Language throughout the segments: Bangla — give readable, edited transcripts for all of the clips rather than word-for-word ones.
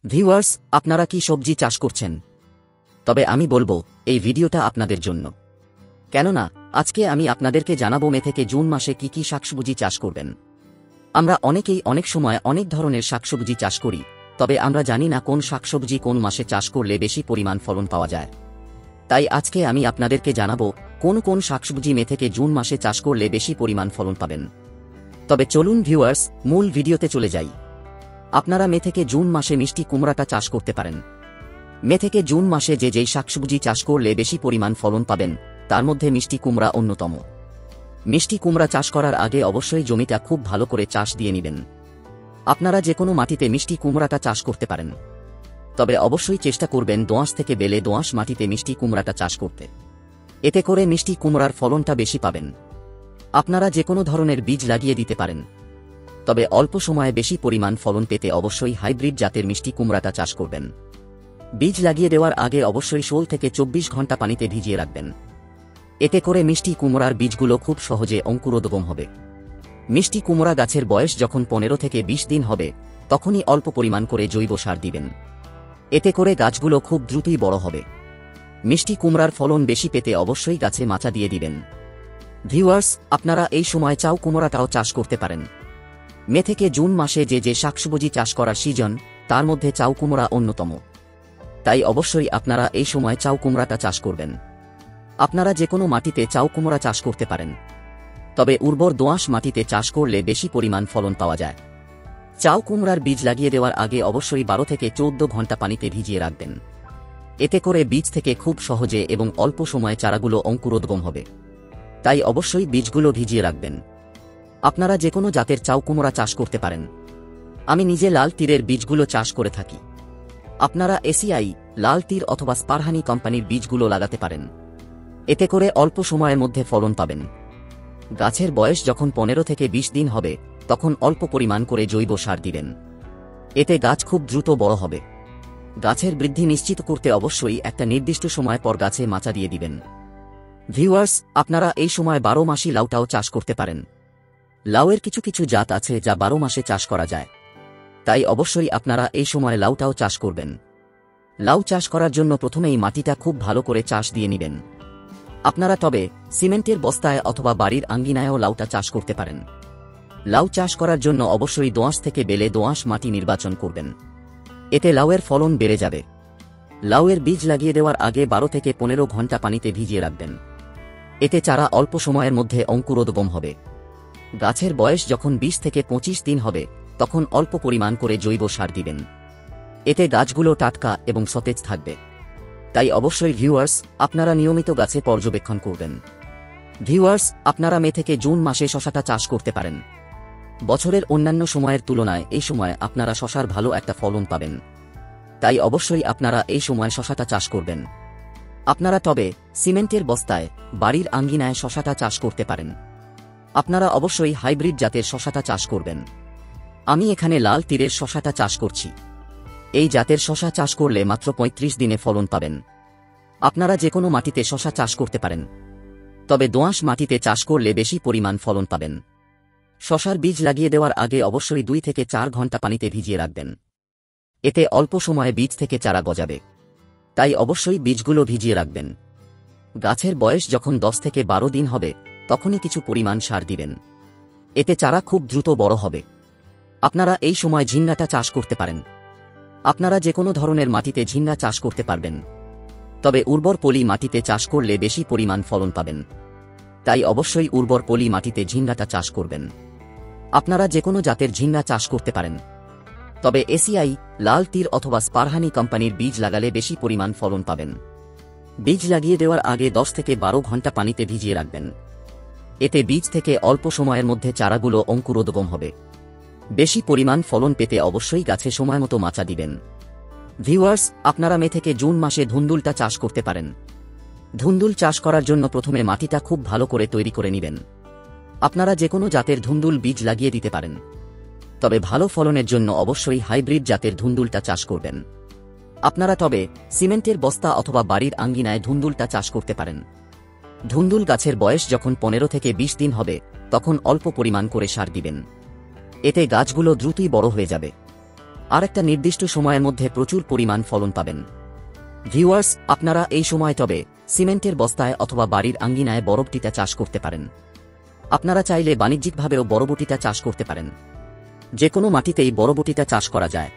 ভিউয়ার্স, আপনারা কি সবজি চাষ করছেন? তবে আমি বলবো এই ভিডিওটা আপনাদের জন্য। কেননা আজকে আমি আপনাদেরকে জানাবো মে থেকে জুন মাসে কি কি শাকসবজি চাষ করবেন। আমরা অনেকেই অনেক সময় অনেক ধরনের শাকসবজি চাষ করি, তবে আমরা জানি না কোন শাকসবজি কোন মাসে চাষ করলে বেশি পরিমাণ ফলন পাওয়া যায়। তাই আজকে আমি আপনাদেরকে জানাবো কোন কোন শাকসবজি মে থেকে জুন মাসে চাষ করলে বেশি পরিমাণ ফলন পাবেন। তবে চলুন ভিউয়ার্স, মূল ভিডিওতে চলে যাই। আপনারা মে থেকে জুন মাসে মিষ্টি কুমড়াটা চাষ করতে পারেন। মে থেকে জুন মাসে যেই শাকসবজি চাষ করলে বেশি পরিমাণ ফলন পাবেন, তার মধ্যে মিষ্টি কুমড়া অন্যতম। মিষ্টি কুমড়া চাষ করার আগে অবশ্যই জমিটা খুব ভালো করে চাষ দিয়ে নেবেন। আপনারা যে কোনো মাটিতে মিষ্টি কুমড়াটা চাষ করতে পারেন, তবে অবশ্যই চেষ্টা করবেন দোআঁশ থেকে বেলে দোআঁশ মাটিতে মিষ্টি কুমড়াটা চাষ করতে। এতে করে মিষ্টি কুমড়ার ফলনটা বেশি পাবেন। আপনারা যে কোনো ধরনের বীজ লাগিয়ে দিতে পারেন, তবে অল্প সময়ে বেশি পরিমাণ ফলন পেতে অবশ্যই হাইব্রিড জাতের মিষ্টি কুমড়াটা চাষ করবেন। বীজ লাগিয়ে দেওয়ার আগে অবশ্যই 16 থেকে 24 ঘন্টা পানিতে ভিজিয়ে রাখবেন। এতে করে মিষ্টি কুমড়ার বীজগুলো খুব সহজে অঙ্কুরোদ্গম হবে। মিষ্টি কুমড়া গাছের বয়স যখন 15 থেকে 20 দিন হবে, তখনই অল্প পরিমাণ করে জৈব সার দিবেন। এতে করে গাছগুলো খুব দ্রুতই বড় হবে। মিষ্টি কুমড়ার ফলন বেশি পেতে অবশ্যই গাছে মাচা দিয়ে দিবেন। ভিউয়ার্স, আপনারা এই সময় চাউ কুমড়াটাও চাষ করতে পারেন। মে থেকে জুন মাসে যে শাকসবজি চাষ করার সিজন, তার মধ্যে চাউ কুমড়া অন্যতম। তাই অবশ্যই আপনারা এই সময় চাউ কুমড়াটা চাষ করবেন। আপনারা যে কোনো মাটিতে চাউ কুমড়া চাষ করতে পারেন, তবে উর্বর দোআঁশ মাটিতে চাষ করলে বেশি পরিমাণ ফলন পাওয়া যায়। চাউ কুমড়ার বীজ লাগিয়ে দেওয়ার আগে অবশ্যই 12 থেকে 14 ঘন্টা পানিতে ভিজিয়ে রাখবেন। এতে করে বীজ থেকে খুব সহজে এবং অল্প সময়ে চারাগুলো অঙ্কুরোদ্গম হবে। তাই অবশ্যই বীজগুলো ভিজিয়ে রাখবেন। আপনারা যে কোনো জাতের চাউ কুমড়া চাষ করতে পারেন। আমি নিজে লাল তীরের বীজগুলো চাষ করে থাকি। আপনারা এসিআই, লাল তীর অথবা স্পারহানি কোম্পানির বীজগুলো লাগাতে পারেন। এতে করে অল্প সময়ের মধ্যে ফলন পাবেন। গাছের বয়স যখন 15 থেকে 20 দিন হবে, তখন অল্প পরিমাণ করে জৈব সার দিবেন। এতে গাছ খুব দ্রুত বড় হবে। গাছের বৃদ্ধি নিশ্চিত করতে অবশ্যই একটা নির্দিষ্ট সময় পর গাছে মাচা দিয়ে দিবেন। ভিউয়ার্স, আপনারা এই সময় 12 মাসি লাউটাও চাষ করতে পারেন। লাউয়ের কিছু কিছু জাত আছে যা 12 মাসে চাষ করা যায়। তাই অবশ্যই আপনারা এই সময় লাউটাও চাষ করবেন। লাউ চাষ করার জন্য প্রথমেই মাটিটা খুব ভালো করে চাষ দিয়ে নেবেন। আপনারা তবে সিমেন্টের বস্তায় অথবা বাড়ির আঙ্গিনায়ও লাউটা চাষ করতে পারেন। লাউ চাষ করার জন্য অবশ্যই দোআঁশ থেকে বেলে দোআঁশ মাটি নির্বাচন করবেন। এতে লাউয়ের ফলন বেড়ে যাবে। লাউয়ের বীজ লাগিয়ে দেওয়ার আগে 12 থেকে 15 ঘন্টা পানিতে ভিজিয়ে রাখবেন। এতে চারা অল্প সময়ের মধ্যে অঙ্কুরোদ্গম হবে। গাছের বয়স যখন 20 থেকে 25 দিন হবে, তখন অল্প পরিমাণ করে জৈব সার দিবেন। এতে গাছগুলো টাটকা এবং সতেজ থাকবে। তাই অবশ্যই ভিউয়ার্স, আপনারা নিয়মিত গাছে পর্যবেক্ষণ করবেন। ভিউয়ার্স, আপনারা মে থেকে জুন মাসে শশাটা চাষ করতে পারেন। বছরের অন্যান্য সময়ের তুলনায় এই সময় আপনারা শশার ভালো একটা ফলন পাবেন। তাই অবশ্যই আপনারা এই সময় শশাটা চাষ করবেন। আপনারা তবে সিমেন্টের বস্তায় বাড়ির আঙ্গিনায় শশাটা চাষ করতে পারেন। আপনারা অবশ্যই হাইব্রিড জাতের শশাটা চাষ করবেন। আমি এখানে লাল তীরের শশাটা চাষ করছি। এই জাতের শশা চাষ করলে মাত্র 35 দিনে ফলন পাবেন। আপনারা যে কোনো মাটিতে শশা চাষ করতে পারেন, তবে দোআঁশ মাটিতে চাষ করলে বেশি পরিমাণ ফলন পাবেন। শশার বীজ লাগিয়ে দেওয়ার আগে অবশ্যই 2 থেকে 4 ঘন্টা পানিতে ভিজিয়ে রাখবেন। এতে অল্প সময়ে বীজ থেকে চারা গজাবে। তাই অবশ্যই বীজগুলো ভিজিয়ে রাখবেন। গাছের বয়স যখন 10 থেকে 12 দিন হবে, তখনই কিছু পরিমাণ সার দিবেন। এতে চারা খুব দ্রুত বড় হবে। আপনারা এই সময় ঝিঙ্গাটা চাষ করতে পারেন। আপনারা যে কোনো ধরনের মাটিতে ঝিঙ্গা চাষ করতে পারবেন, তবে উর্বর পলি মাটিতে চাষ করলে বেশি পরিমাণ ফলন পাবেন। তাই অবশ্যই উর্বর পলি মাটিতে ঝিঙ্গাটা চাষ করবেন। আপনারা যে কোনো জাতের ঝিঙ্গা চাষ করতে পারেন, তবে এসিআই, লাল তীর অথবা স্পারহানি কোম্পানির বীজ লাগালে বেশি পরিমাণ ফলন পাবেন। বীজ লাগিয়ে দেওয়ার আগে 10 থেকে 12 ঘন্টা পানিতে ভিজিয়ে রাখবেন। এতে বীজ থেকে অল্প সময়ের মধ্যে চারাগুলো অঙ্কুরোদ্গম হবে। বেশি পরিমাণ ফলন পেতে অবশ্যই গাছে সময়মতো মাচা দিবেন। ভিউয়ার্স, আপনারা মে থেকে জুন মাসে ধুন্দুলটা চাষ করতে পারেন। ধুন্দুল চাষ করার জন্য প্রথমে মাটিটা খুব ভালো করে তৈরি করে নেবেন। আপনারা যে কোনো জাতের ধুন্দুল বীজ লাগিয়ে দিতে পারেন, তবে ভালো ফলনের জন্য অবশ্যই হাইব্রিড জাতের ধুন্দুলটা চাষ করবেন। আপনারা তবে সিমেন্টের বস্তা অথবা বাড়ির আঙ্গিনায় ধুন্দুলটা চাষ করতে পারেন। ধুন্দুল গাছের বয়স যখন 15 থেকে 20 দিন হবে, তখন অল্প পরিমাণ করে সার দিবেন। এতে গাছগুলো দ্রুতই বড় হয়ে যাবে। আর একটা নির্দিষ্ট সময়ের মধ্যে প্রচুর পরিমাণ ফলন পাবেন। ভিউয়ার্স, আপনারা এই সময় টবে, সিমেন্টের বস্তায় অথবা বাড়ির আঙ্গিনায় বরবটিটা চাষ করতে পারেন। আপনারা চাইলে বাণিজ্যিকভাবেও বরবটিটা চাষ করতে পারেন। যে কোনো মাটিতেই বরবটিটা চাষ করা যায়।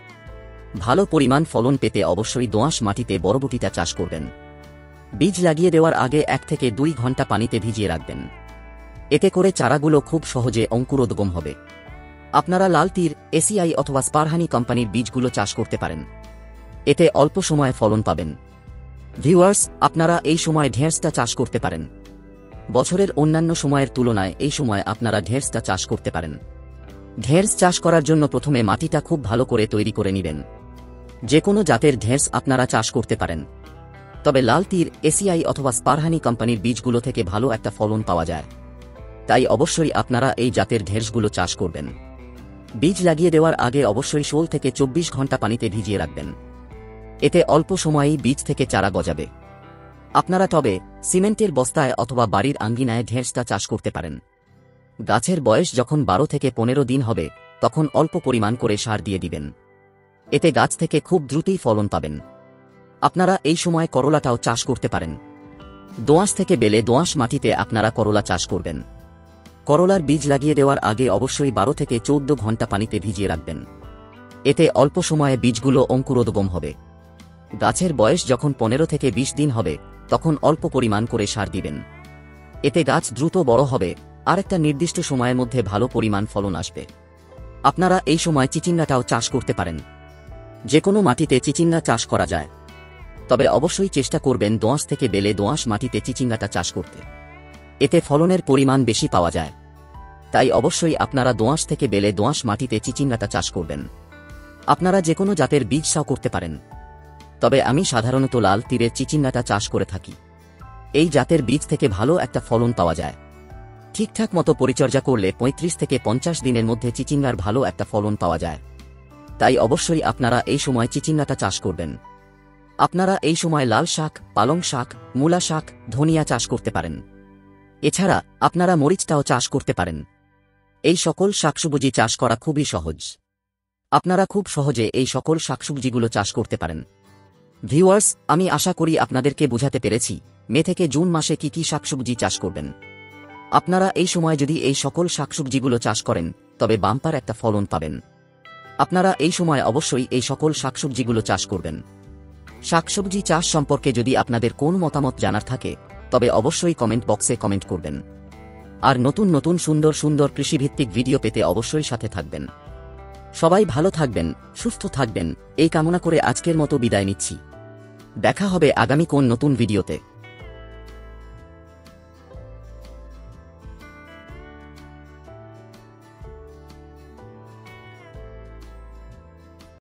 ভালো পরিমাণ ফলন পেতে অবশ্যই দোআঁশ মাটিতে বরবটিটা চাষ করবেন। বীজ লাগিয়ে দেওয়ার আগে 1 থেকে 2 ঘন্টা পানিতে ভিজিয়ে রাখবেন। এতে করে চারাগুলো খুব সহজে অঙ্কুরোদ্গম হবে। আপনারা লাল তীর, এসিআই অথবা স্পারহানি কোম্পানির বীজগুলো চাষ করতে পারেন। এতে অল্প সময়ে ফলন পাবেন। ভিউয়ার্স, আপনারা এই সময় ঢেঁড়সটা চাষ করতে পারেন। বছরের অন্যান্য সময়ের তুলনায় এই সময় আপনারা ঢেঁড়সটা চাষ করতে পারেন। ঢেঁড়স চাষ করার জন্য প্রথমে মাটিটা খুব ভালো করে তৈরি করে নেবেন। যে কোনো জাতের ঢেঁড়স আপনারা চাষ করতে পারেন। তবে লাল তীর, এসিআই অথবা স্পারহানি কোম্পানির বীজগুলো থেকে ভালো একটা ফলন পাওয়া যায়। তাই অবশ্যই আপনারা এই জাতের ঢেঁড়সগুলো চাষ করবেন। বীজ লাগিয়ে দেওয়ার আগে অবশ্যই 16 থেকে 24 ঘন্টা পানিতে ভিজিয়ে রাখবেন। এতে অল্প সময়েই বীজ থেকে চারা গজাবে। আপনারা তবে সিমেন্টের বস্তায় অথবা বাড়ির আঙ্গিনায় ঢেঁড়সটা চাষ করতে পারেন। গাছের বয়স যখন 12 থেকে 15 দিন হবে, তখন অল্প পরিমাণ করে সার দিয়ে দিবেন। এতে গাছ থেকে খুব দ্রুতই ফলন পাবেন। আপনারা এই সময় করলাটাও চাষ করতে পারেন। দোআঁশ থেকে বেলে দোআঁশ মাটিতে আপনারা করলা চাষ করবেন। করলার বীজ লাগিয়ে দেওয়ার আগে অবশ্যই 12 থেকে 14 ঘন্টা পানিতে ভিজিয়ে রাখবেন। এতে অল্প সময়ে বীজগুলো অঙ্কুরোদ্গম হবে। গাছের বয়স যখন 15 থেকে 20 দিন হবে, তখন অল্প পরিমাণ করে সার দিবেন। এতে গাছ দ্রুত বড় হবে আর একটা নির্দিষ্ট সময়ের মধ্যে ভালো পরিমাণ ফলন আসবে। আপনারা এই সময় চিচিঙ্গাটাও চাষ করতে পারেন। যে কোনো মাটিতে চিচিঙ্গা চাষ করা যায়। তবে অবশ্যই চেষ্টা করবেন দোআঁশ থেকে বেলে দোআঁশ মাটিতে চিচিঙ্গাটা চাষ করতে। এতে ফলনের পরিমাণ বেশি পাওয়া যায়। তাই অবশ্যই আপনারা দোআঁশ থেকে বেলে দোআঁশ মাটিতে চিচিঙ্গাটা চাষ করবেন। আপনারা যে কোনো জাতের বীজ চাষ করতে পারেন। তবে আমি সাধারণত লাল তীরের চিচিঙ্গাটা চাষ করে থাকি। এই জাতের বীজ থেকে ভালো একটা ফলন পাওয়া যায়। ঠিকঠাক মতো পরিচর্যা করলে 35 থেকে 50 দিনের মধ্যে চিচিঙ্গার ভালো একটা ফলন পাওয়া যায়। তাই অবশ্যই আপনারা এই সময় চিচিঙ্গাটা চাষ করবেন। আপনারা এই সময় লাল শাক, পালং শাক, মূলা শাক, ধনিয়া চাষ করতে পারেন। এছাড়া আপনারা মরিচটাও চাষ করতে পারেন। এই সকল শাকসবজি চাষ করা খুবই সহজ। আপনারা খুব সহজে এই সকল শাকসবজিগুলো চাষ করতে পারেন। ভিউয়ার্স, আমি আশা করি আপনাদেরকে বোঝাতে পেরেছি মে থেকে জুন মাসে কি কি শাকসবজি চাষ করবেন। আপনারা এই সময় যদি এই সকল শাকসবজিগুলো চাষ করেন, তবে বাম্পার একটা ফলন পাবেন। আপনারা এই সময় অবশ্যই এই সকল শাকসবজিগুলো চাষ করবেন। শাকসবজি চাষ সম্পর্কে যদি আপনাদের কোন মতামত জানার থাকে, তবে অবশ্যই কমেন্ট বক্সে কমেন্ট করবেন। আর নতুন নতুন সুন্দর সুন্দর কৃষিভিত্তিক ভিডিও পেতে অবশ্যই সাথে থাকবেন। সবাই ভালো থাকবেন, সুস্থ থাকবেন, এই কামনা করে আজকের মতো বিদায় নিচ্ছি। দেখা হবে আগামী কোন নতুন ভিডিওতে।